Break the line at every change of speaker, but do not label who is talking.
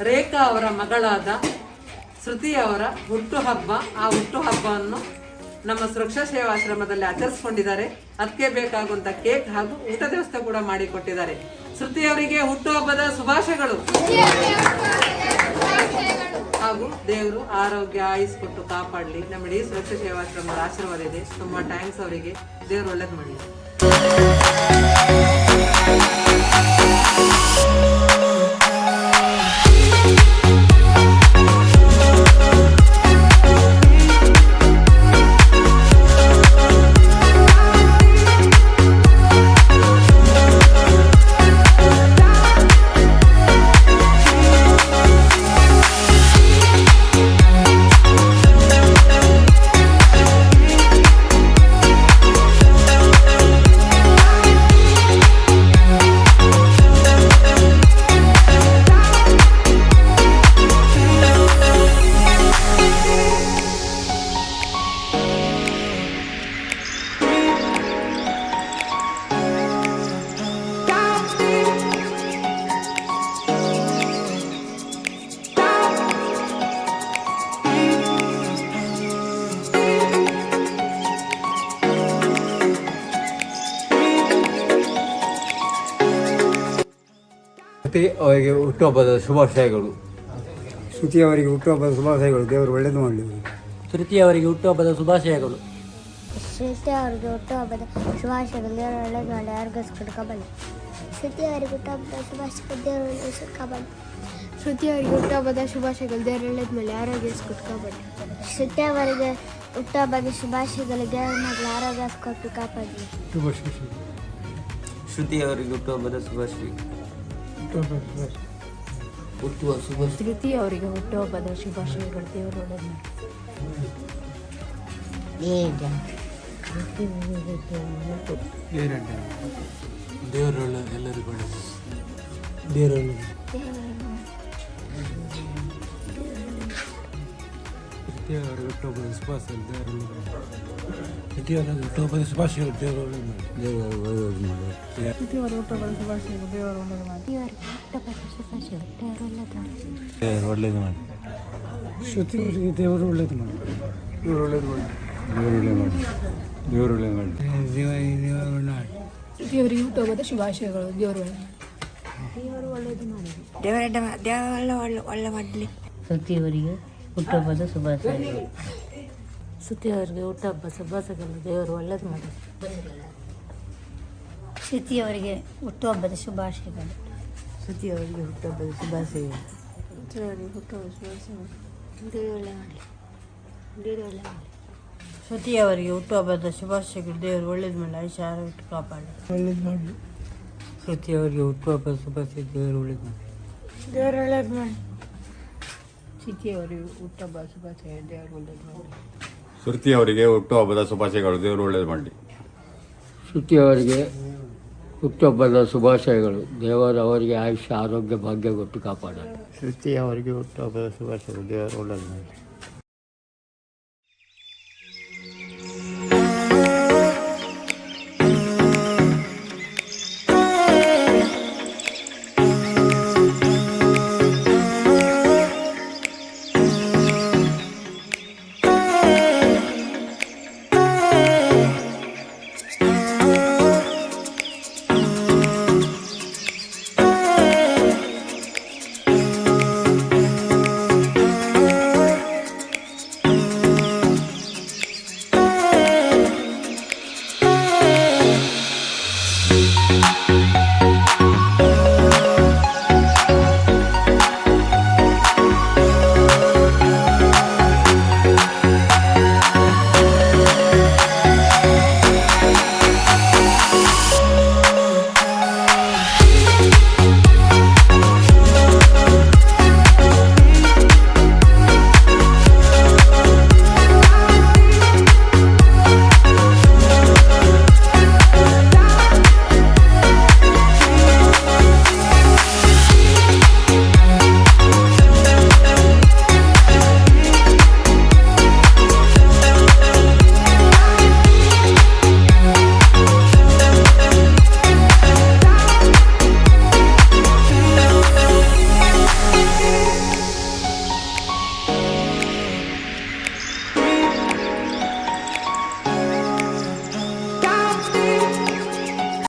ರೇಖಾ ಅವರ ಮಗಳಾದ ಶ್ರುತಿ ಅವರ ಹುಟ್ಟುಹಬ್ಬ. ಆ ಹುಟ್ಟುಹಬ್ಬವನ್ನು ನಮ್ಮ ಸುರಕ್ಷಾ ಸೇವಾಶ್ರಮದಲ್ಲಿ ಆಚರಿಸಿಕೊಂಡಿದ್ದಾರೆ. ಅದಕ್ಕೆ ಬೇಕಾಗುವಂತ ಕೇಕ್ ಹಾಗೂ ಊಟದ ವ್ಯವಸ್ಥೆ ಕೂಡ ಮಾಡಿಕೊಟ್ಟಿದ್ದಾರೆ. ಶ್ರುತಿ ಅವರಿಗೆ ಹುಟ್ಟುಹಬ್ಬದ ಶುಭಾಶಯಗಳು ಹಾಗೂ ದೇವರು ಆರೋಗ್ಯ ಆಯುಸ್ ಕೊಟ್ಟು ಕಾಪಾಡಲಿ. ನಮ್ಮ ಇಡೀ ಸುರಕ್ಷಾ ಸೇವಾಶ್ರಮದ ಆಶೀರ್ವಾದ ಇದೆ. ತುಂಬಾ ಥ್ಯಾಂಕ್ಸ್ ಅವರಿಗೆ. ದೇವರು ಒಳ್ಳೇದು ಮಾಡಲಿ.
ಅವರಿಗೆ ಹುಟ್ಟುಹಬ್ಬದ ಶುಭಾಶಯಗಳು.
ಶ್ರುತಿ ಅವರಿಗೆ ಹುಟ್ಟುಹಬ್ಬದ ಶುಭಾಶಯಗಳು. ದೇವರು ಒಳ್ಳೆಯದು ಮಾಡಲಿ.
ಶ್ರುತಿ ಅವರಿಗೆ ಹುಟ್ಟುಹಬ್ಬದ ಶುಭಾಶಯಗಳು.
ಶ್ರುತಿ ಅವರಿಗೆ ಹುಟ್ಟುಹಬ್ಬದ ಶುಭಾಶಯಗಳು. ದೇವರು ಒಳ್ಳೆಯದು ಮಾಡಿ ಆರೋಗ್ಯ ಶ್ರುತಿ ಅವರಿಗೆ ಹುಟ್ಟುಹಬ್ಬದ ಶುಭಾಶಯಗಳು. ದೇವರು ಒಳ್ಳೆಯದು ಕಾಪಾಡಿ. ಶ್ರುತಿ ಅವರಿಗೆ ಹುಟ್ಟುಹಬ್ಬದ ಶುಭಾಶಯಗಳು. ದೇವರು ಒಳ್ಳೆಯದು ಮಾಡಿ ಆರೋಗ್ಯ ಕಾಪಾಡಿ. ಶ್ರುತಿ ಅವರಿಗೆ ಹುಟ್ಟುಹಬ್ಬದ ಶುಭಾಶಯಗಳು. ದೇವರು ಮಕ್ಕಳು ಆರೋಗ್ಯ ಕೊಟ್ಟು ಕಾಪಾಡಿ.
ಶ್ರುತಿ ಅವರಿಗೆ ಹುಟ್ಟುಹಬ್ಬದ ಶುಭಾಶಯ.
ಶ್ರುತಿ ಅವರಿಗೆ ಹುಟ್ಟುಹಬ್ಬದ ಶುಭಾಶಯಗಳು. ದೇವರು ಒಳ್ಳೆಯದು ಮಾಡಿ.
ದೇವರು ಎಲ್ಲರಿಗೂ ಒಳ್ಳೆಯದು.
ದೇವರು
ಅವರಿಗೆ ಹುಟ್ಟುಹಬ್ಬದ ಶುಭಾಶಯಗಳು. ದೇವರು ಹುಟ್ಟುಹಬ್ಬದ ಶುಭಾಶಯಗಳು. ದೇವರು ಒಳ್ಳೆಯದು ಮಾಡಿ. ದೇವರು ಒಳ್ಳೆಯದು ಮಾಡಿ.
ಹುಟ್ಟುಹಬ್ಬದ ಶುಭಾಶಯಗಳು. ದೇವರು ಒಳ್ಳೆಯದು ಮಾಡಿ.
ದೇವರು ಒಳ್ಳೆಯದು ಮಾಡಿ.
ಶ್ರುತಿ ಅವರಿಗೆ ದೇವರು ಒಳ್ಳೆಯದು ಮಾಡಿ.
ದೇವರು ಒಳ್ಳೆಯದು ಮಾಡಿ. ದೇವರು ಒಳ್ಳೆಯದು ಮಾಡಿ. ದೇವರು ಒಳ್ಳೆಯದು ಮಾಡಿ.
ಶ್ರುತಿ ಅವರಿಗೆ ಹುಟ್ಟುಹಬ್ಬದ ಶುಭಾಶಯಗಳು. ದೇವರು ಒಳ್ಳೆಯದು ಮಾಡಿ.
ಒಳ್ಳೆ ಮಾಡಲಿ.
ಶ್ರುತಿ ಅವರಿಗೆ ಹುಟ್ಟುಹಬ್ಬದ ಶುಭಾಶಯಗಳು.
ಶ್ರುತಿ ಅವರಿಗೆ ಹುಟ್ಟುಹಬ್ಬ ಶುಭಾಶಯಗಳು. ದೇವರು ಒಳ್ಳೆಯದು ಮಾಡಿ.
ಶ್ರುತಿ ಅವರಿಗೆ ಹುಟ್ಟುಹಬ್ಬದ ಶುಭಾಶಯಗಳು.
ಶ್ರುತಿ ಅವರಿಗೆ ಹುಟ್ಟುಹಬ್ಬದ ಶುಭಾಶಯಗಳು.
ಶ್ರುತಿ ಅವರಿಗೆ ಹುಟ್ಟುಹಬ್ಬದ ಶುಭಾಶಯಗಳು.
ದೇವರು ಒಳ್ಳೆ ಮಾಡಲಿ. ದೇವರು ಒಳ್ಳೆ ಮಾಡಲಿ.
ಶ್ರುತಿ ಅವರಿಗೆ ಹುಟ್ಟುಹಬ್ಬದ ಶುಭಾಶಯಗಳು. ದೇವರು ಒಳ್ಳೇದು ಮಾಡಿ ಆಯುಷ್ಯ ಆರೋಗ್ಯ ಕಾಪಾಡಿ.
ಒಳ್ಳೇದು ಮಾಡಲಿ.
ಶ್ರುತಿ ಅವರಿಗೆ ಹುಟ್ಟುಹಬ್ಬದ ಶುಭಾಶಯ. ದೇವರು ಒಳ್ಳೇದು ಮಾಡಿ.
ದೇವರು ಒಳ್ಳೆಯದು ಮಾಡಿ. ಶ್ರುತಿ ಅವರಿಗೆ ಹುಟ್ಟುಹಬ್ಬದ ಶುಭಾಶಯ. ದೇವರು ಒಳ್ಳೆಯದು ಮಾಡಿ.
ಶ್ರುತಿ ಅವರಿಗೆ ಹುಟ್ಟುಹಬ್ಬದ ಶುಭಾಶಯಗಳು. ದೇವರು ಒಳ್ಳೇದು ಮಾಡಲಿ.
ಶ್ರುತಿ ಅವರಿಗೆ ಹುಟ್ಟುಹಬ್ಬದ ಶುಭಾಶಯಗಳು. ದೇವರು ಅವರಿಗೆ ಆಯುಷ್ಯ ಆರೋಗ್ಯ ಭಾಗ್ಯ ಕೊಟ್ಟು ಕಾಪಾಡಲಿ.
ಶ್ರುತಿ ಅವರಿಗೆ ಹುಟ್ಟುಹಬ್ಬದ ಶುಭಾಶಯಗಳು. ದೇವರು ಒಳ್ಳೆಯದು ಮಾಡಿ.